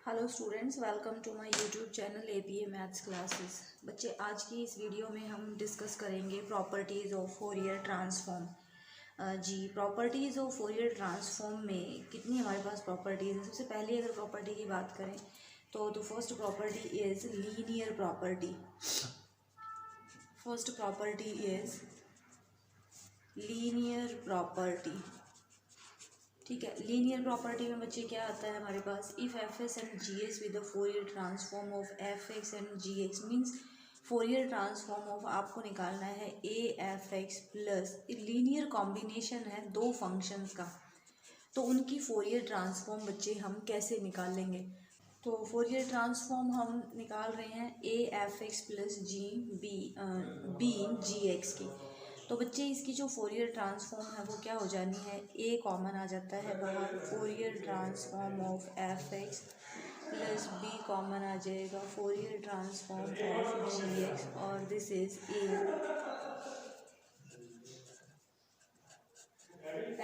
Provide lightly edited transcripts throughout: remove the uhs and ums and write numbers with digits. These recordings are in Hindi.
Hello students, welcome to my YouTube channel APA maths classes. बच्चे, आज की इस वीडियो में हम डिस्कस करेंगे properties of Fourier transform. Properties of Fourier transform में कितनी हमारे पास प्रॉपर्टीज़ हैं। सबसे पहले अगर प्रॉपर्टी की बात करें तो first property is linear property. First property is linear property. ठीक है, लीनियर प्रॉपर्टी में बच्चे क्या आता है हमारे पास, if F S and G S with the Fourier transform of F X and G X means Fourier transform of आपको निकालना है A F X plus linear combination है दो फंक्शंस का, तो उनकी फोरियर ट्रांसफॉर्म बच्चे हम कैसे निकाल लेंगे। तो फोरियर ट्रांसफॉर्म हम निकाल रहे हैं A F X plus B G X की। तो बच्चे इसकी जो फोरियर ट्रांसफॉर्म है वो क्या हो जानी है, ए कॉमन आ जाता है बाहर, Fourier transform of F X plus B common आ जाएगा, Fourier transform of G X, और this is A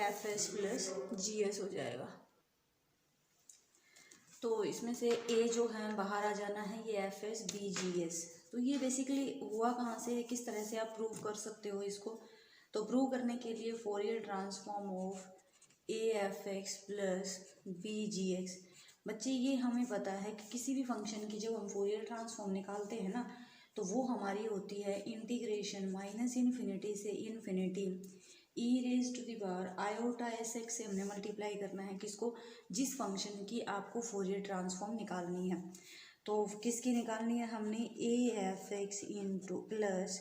F S plus G S हो जाएगा। तो इसमें से ए जो है बाहर आ जाना है, ये F S B G S. तो ये बेसिकली हुआ कहाँ से, किस तरह से आप प्रूव कर सकते हो इसको। तो प्रूव करने के लिए Fourier transform of A F X plus B G X. बच्चे, ये हमें पता है कि किसी भी फंक्शन की जब हम फोरियर ट्रांसफॉर्म निकालते हैं ना, तो वो हमारी होती है इंटीग्रेशन माइनस इन्फिनिटी से infinity E raise to the power iota S x से हमने मल्टीप्लाई करना है किसको, जिस फंक्शन की आपको फोरियर ट्रांसफॉर्म निकालनी है। तो किसकी निकालनी है हमने, A F x into plus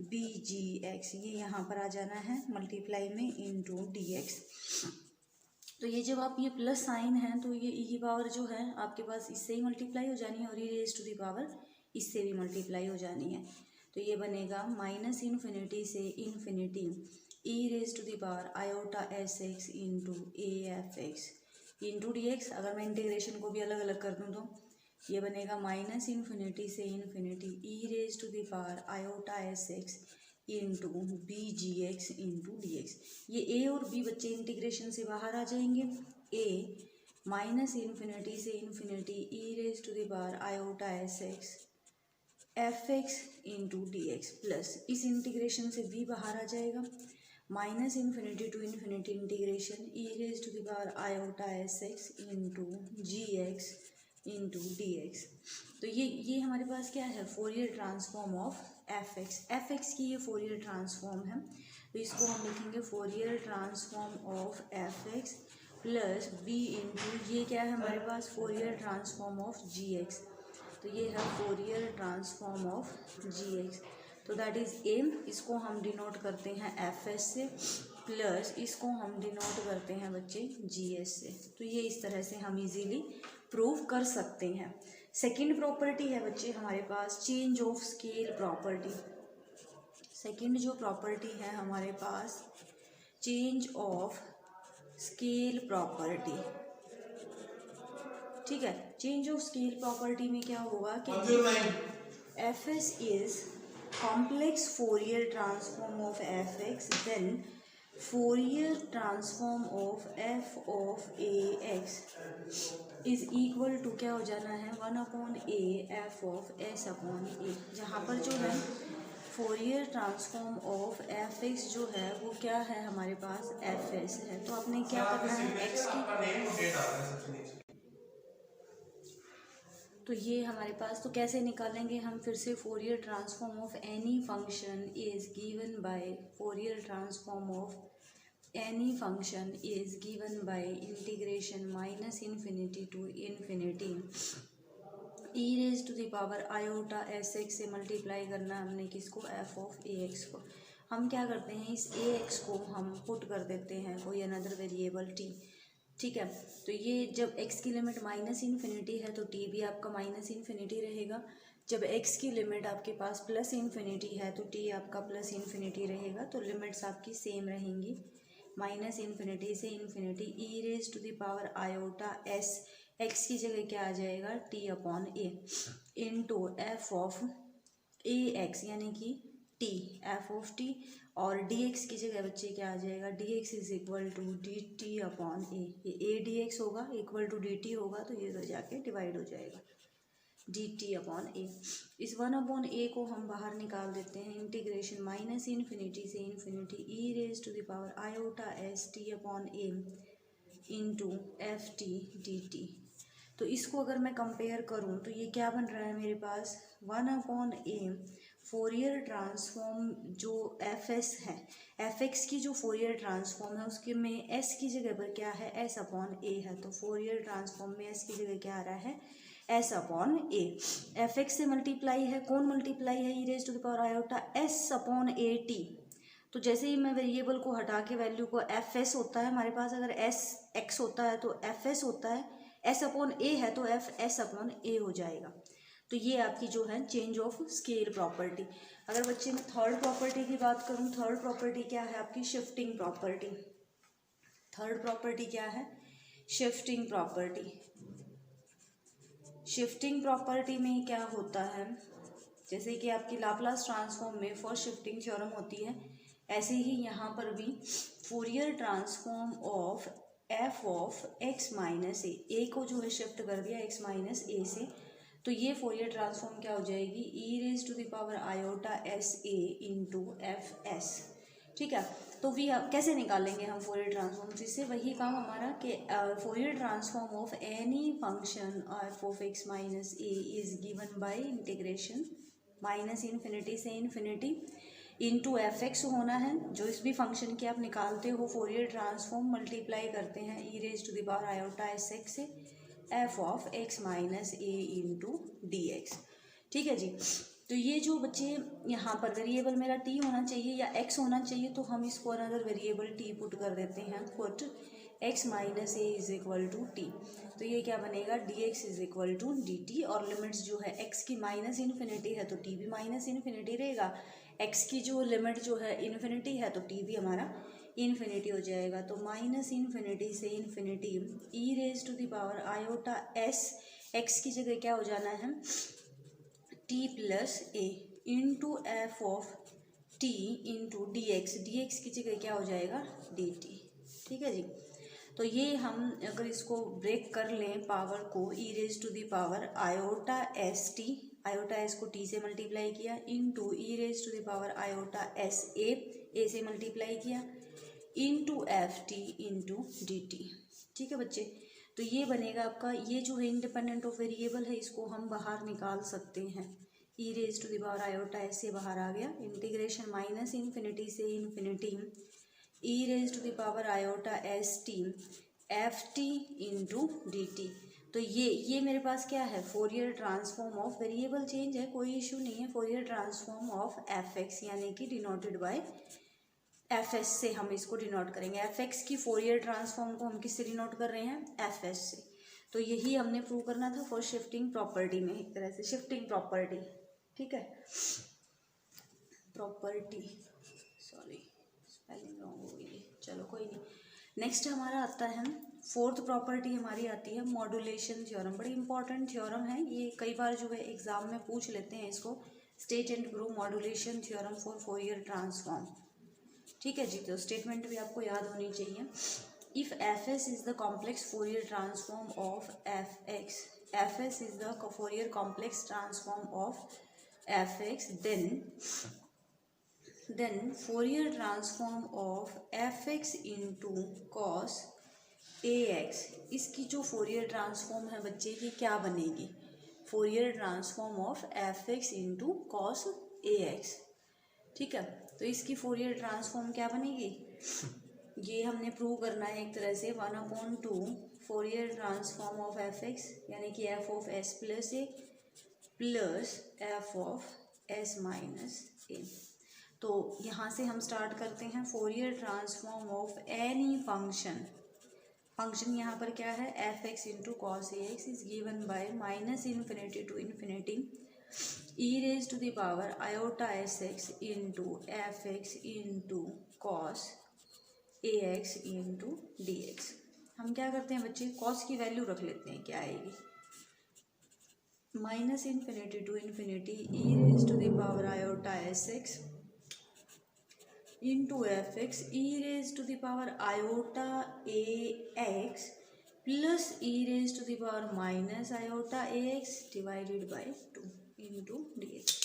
B G X, ये यहाँ पर आ जाना है मल्टीप्लाई में इंटू डी एक्स। तो ये जब आप ये प्लस साइन है तो ये ई की पावर जो है आपके पास इससे ही मल्टीप्लाई हो जानी है, और e raise to the power इससे भी मल्टीप्लाई हो जानी है। तो ये बनेगा माइनस इन्फिनिटी से infinity E raise to the power iota S x into A F x into D X. अगर मैं इंटीग्रेशन को भी अलग अलग कर दूँ तो ये बनेगा माइनस इन्फिनिटी से infinity E raise to the power iota S x into B G x into D X. ये ए और बी बच्चे इंटीग्रेशन से बाहर आ जाएंगे। ए माइनस इन्फिनिटी से infinity E raise to the power iota S x f x into D x plus इस इंटीग्रेशन से बी बाहर आ जाएगा, minus infinity to infinity integration e raise to the power iota S x into g x into D x. तो ये हमारे पास क्या है, Fourier transform of F x की ये फोरियर ट्रांसफॉर्म है। तो इसको हम लिखेंगे Fourier transform of F X plus B into ये क्या है हमारे पास, Fourier transform of G X. तो ये है Fourier transform of G X. तो दैट इज़ ए, इसको हम डिनोट करते हैं एफ एस से, प्लस इसको हम डिनोट करते हैं बच्चे जी एस से। तो ये इस तरह से हम इजीली प्रूव कर सकते हैं। सेकंड प्रॉपर्टी है बच्चे हमारे पास change of scale property. Second जो प्रॉपर्टी है हमारे पास चेंज ऑफ स्केल प्रॉपर्टी। ठीक है, चेंज ऑफ स्केल प्रॉपर्टी में क्या होगा कि F S is complex Fourier transform of F X, then Fourier transform of F of A X is equal to क्या हो जाना है, 1/a F of S upon A. जहाँ पर जो है Fourier transform of F X जो है वो क्या है हमारे पास, एफ एस है। तो आपने क्या करना है, एक्स की, तो ये हमारे पास, तो कैसे निकालेंगे हम फिर से, Fourier transform of any function is given by Fourier transform of any function is given by integration minus infinity to infinity E raise to the power iota S x से मल्टीप्लाई करना हमने किसको, एफ ऑफ ए एक्स को। हम क्या करते हैं, इस ए एक्स को हम पुट कर देते हैं कोई अनदर वेरिएबल टी। ठीक है, तो ये जब x की लिमिट माइनस इन्फिनिटी है तो t भी आपका माइनस इन्फिनिटी रहेगा। जब x की लिमिट आपके पास प्लस इन्फिनिटी है तो t आपका प्लस इन्फिनिटी रहेगा। तो लिमिट्स आपकी सेम रहेंगी, माइनस इन्फिनिटी से infinity E raise to the power iota S, x की जगह क्या आ जाएगा, t upon A into F of A X यानी कि t एफ ऑफ टी, और dx की जगह बच्चे क्या आ जाएगा, dx is equal to dt upon A, ये a dx होगा इक्वल टू dt होगा, तो ये तो जाके डिवाइड हो जाएगा dt अपॉन ए। इस 1 अपॉन ए को हम बाहर निकाल देते हैं, इंटीग्रेशन माइनस इन्फिनिटी से infinity E raise to the power iota S t upon A into F t d T. तो इसको अगर मैं कंपेयर करूं तो ये क्या बन रहा है मेरे पास, 1 अपॉन ए फोरियर ट्रांसफॉर्म जो एफ एस है, एफ एक्स की जो फोरियर ट्रांसफॉर्म है उसके में एस की जगह पर क्या है, एस अपॉन ए है, तो फोरियर ट्रांसफॉर्म में एस की जगह क्या आ रहा है, S upon A. F X से मल्टीप्लाई है, कौन मल्टीप्लाई है, E raise to the power iota S upon A T. तो जैसे ही मैं वेरिएबल को हटा के वैल्यू को एफ एस होता है हमारे पास, अगर एस एक्स होता है तो एफ एस होता है, एस अपॉन ए है तो एफ एस अपॉन ए हो जाएगा। तो ये आपकी जो है चेंज ऑफ स्केल प्रॉपर्टी। अगर बच्चे मैं थर्ड प्रॉपर्टी की बात करूँ, थर्ड प्रॉपर्टी क्या है आपकी, शिफ्टिंग प्रॉपर्टी। थर्ड प्रॉपर्टी क्या है, शिफ्टिंग प्रॉपर्टी। शिफ्टिंग प्रॉपर्टी में क्या होता है, जैसे कि आपकी लाप्लास ट्रांसफॉर्म में फर्स्ट शिफ्टिंग थ्योरम होती है, ऐसे ही यहाँ पर भी Fourier transform of F of X minus A को जो है शिफ्ट कर दिया एक्स माइनस ए से, तो ये फोरियर ट्रांसफॉर्म क्या हो जाएगी, E raise to the power iota S A into F S. ठीक है, तो भी कैसे निकालेंगे हम फोरियर ट्रांसफॉर्म, जिससे वही काम हमारा कि Fourier transform of any function F of X minus a is given by integration minus infinity से इन्फिनिटी इंटू एफ एक्स होना है। जो इस भी फंक्शन की आप निकालते हो फोरियर ट्रांसफॉर्म मल्टीप्लाई करते हैं E raise to the power iota S x से F of X minus A into D X. ठीक है जी, तो ये जो बच्चे यहाँ पर वेरिएबल मेरा टी होना चाहिए या एक्स होना चाहिए, तो हम इसको अनदर वेरिएबल टी पुट कर देते हैं, put x minus a is equal to t. तो ये क्या बनेगा, d x is equal to d t, और लिमिट्स जो है एक्स की माइनस इन्फिनिटी है तो टी भी माइनस इन्फिनिटी रहेगा, एक्स की जो लिमिट जो है इन्फिनिटी है तो टी भी हमारा इन्फिनिटी हो जाएगा। तो माइनस इन्फिनिटी से infinity E raise to the power iota S, x की जगह क्या हो जाना है, t plus A into F of t into D x की जगह क्या हो जाएगा, डी टी। ठीक है जी, तो ये हम अगर इसको ब्रेक कर लें पावर को, E raise to the power iota S T, iota S को टी से मल्टीप्लाई किया into E raise to the power iota S A से मल्टीप्लाई किया into F T into D T. ठीक है बच्चे, तो ये बनेगा आपका, ये जो है इंडिपेंडेंट ऑफ वेरिएबल है, इसको हम बाहर निकाल सकते हैं, E raise to the power iota S से बाहर आ गया, इंटीग्रेशन माइनस इन्फिनिटी से infinity E raise to the power iota S T F T into D T. तो ये मेरे पास क्या है, Fourier transform of variable change है, कोई इशू नहीं है, Fourier transform of F X, यानी कि डिनोटेड बाय एफ एस से हम इसको डिनोट करेंगे। एफ एक्स की फोरियर ट्रांसफॉर्म को हम किससे डिनोट कर रहे हैं, एफ एस से। तो यही हमने प्रूव करना था फॉर शिफ्टिंग प्रॉपर्टी में, एक तरह से शिफ्टिंग प्रॉपर्टी। ठीक है, प्रॉपर्टी, सॉरी स्पेलिंग रॉन्ग हो गई, चलो कोई नहीं। नेक्स्ट हमारा आता है फोर्थ प्रॉपर्टी, हमारी आती है मॉड्यूलेशन थ्योरम। बड़ी इंपॉर्टेंट थ्योरम है ये, कई बार जो है एग्जाम में पूछ लेते हैं इसको, state and prove modulation theorem for Fourier transform. ठीक है जी, तो स्टेटमेंट भी आपको याद होनी चाहिए। If F S is the complex Fourier transform of F x, F S is the Fourier complex transform of F x, then Fourier transform of fx into cos ax, इसकी जो फोरियर ट्रांसफॉर्म है बच्चे की क्या बनेगी, Fourier transform of fx into cos ax। ठीक है, तो इसकी फोरियर ट्रांसफॉर्म क्या बनेगी, ये हमने प्रूव करना है एक तरह से, 1/2 फोरियर ट्रांसफॉर्म ऑफ fx, यानी कि f of s plus A plus f of s minus A. तो यहाँ से हम स्टार्ट करते हैं, Fourier transform of any function, function यहाँ पर क्या है, F x into cos A X is given by minus infinity to infinity E raise to the power iota S x into F x into cos A X into D X. हम क्या करते हैं बच्चे, कॉस की वैल्यू रख लेते हैं, क्या आएगी, minus infinity to infinity E raise to the power iota S x into F x e raise to the power iota a x plus e raise to the power minus iota a x divided by 2 into D x.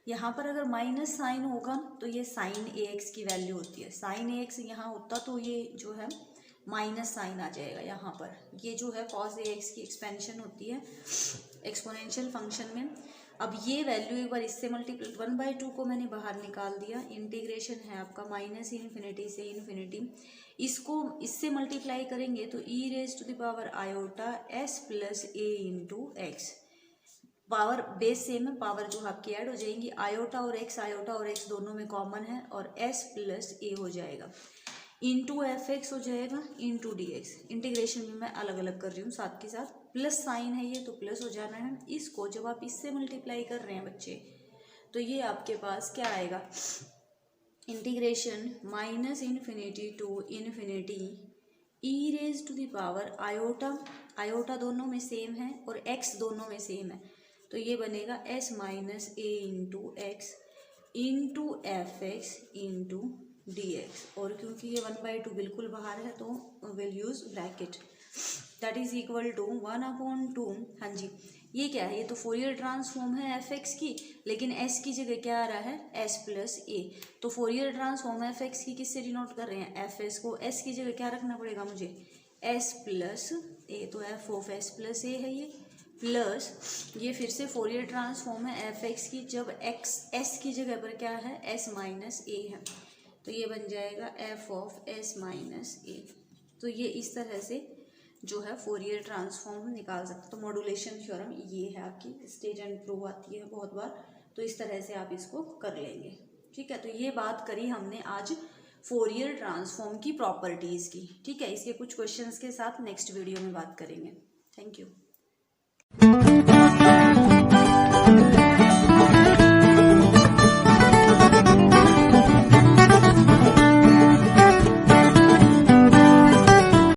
यहाँ पर अगर माइनस साइन होगा तो ये साइन ए एक्स की वैल्यू होती है, साइन ए एक्स यहाँ होता तो ये जो है माइनस साइन आ जाएगा यहाँ पर। ये जो है कॉस ए एक्स की एक्सपेंशन होती है एक्सपोनेंशियल फंक्शन में। अब ये वैल्यू एक बार इससे मल्टीप्लाई 1/2 को मैंने बाहर निकाल दिया, इंटीग्रेशन है आपका माइनस इन्फिनिटी से इन्फिनिटी। इसको इससे मल्टीप्लाई करेंगे तो E raise to the power iota S plus A into X. Power base same है, पावर जो आपकी ऐड हो जाएंगी, आयोटा और एक्स दोनों में कॉमन है और एस प्लस ए हो जाएगा इंटू एफ एक्स हो जाएगा इंटू डी एक्स। इंटीग्रेशन में मैं अलग अलग कर रही हूँ साथ के साथ, प्लस साइन है ये तो प्लस हो जाना है। इसको जब आप इससे मल्टीप्लाई कर रहे हैं बच्चे तो ये आपके पास क्या आएगा, integration minus infinity to infinity E raise to the power iota, iota दोनों में सेम है और एक्स दोनों में सेम है तो ये बनेगा S minus A into X into F x into D X. और क्योंकि ये 1/2 बिल्कुल बाहर है तो will use bracket, that is equal to 1/2। हाँ जी, ये क्या है, ये तो फोरियर ट्रांसफॉर्म है एफ एक्स की, लेकिन एस की जगह क्या आ रहा है, एस प्लस ए। तो फोरियर ट्रांसफॉर्म एफ एक्स की किससे डिनोट कर रहे हैं, एफ एस को। एस की जगह क्या रखना पड़ेगा मुझे, एस प्लस ए, तो एफ ऑफ एस प्लस ए है ये, प्लस ये फिर से फोरियर ट्रांसफॉर्म है एफ एक्स की, जब एक्स एस की जगह पर क्या है, एस माइनस ए है तो ये बन जाएगा F of S minus A. तो ये इस तरह से जो है फोरियर ट्रांसफॉर्म निकाल सकते। तो मॉड्यूलेशन थ्योरम ये है आपकी, स्टेज एंड प्रूव आती है बहुत बार, तो इस तरह से आप इसको कर लेंगे। ठीक है, तो ये बात करी हमने आज फोरियर ट्रांसफॉर्म की प्रॉपर्टीज़ की। ठीक है, इसके कुछ क्वेश्चंस के साथ नेक्स्ट वीडियो में बात करेंगे। Thank you.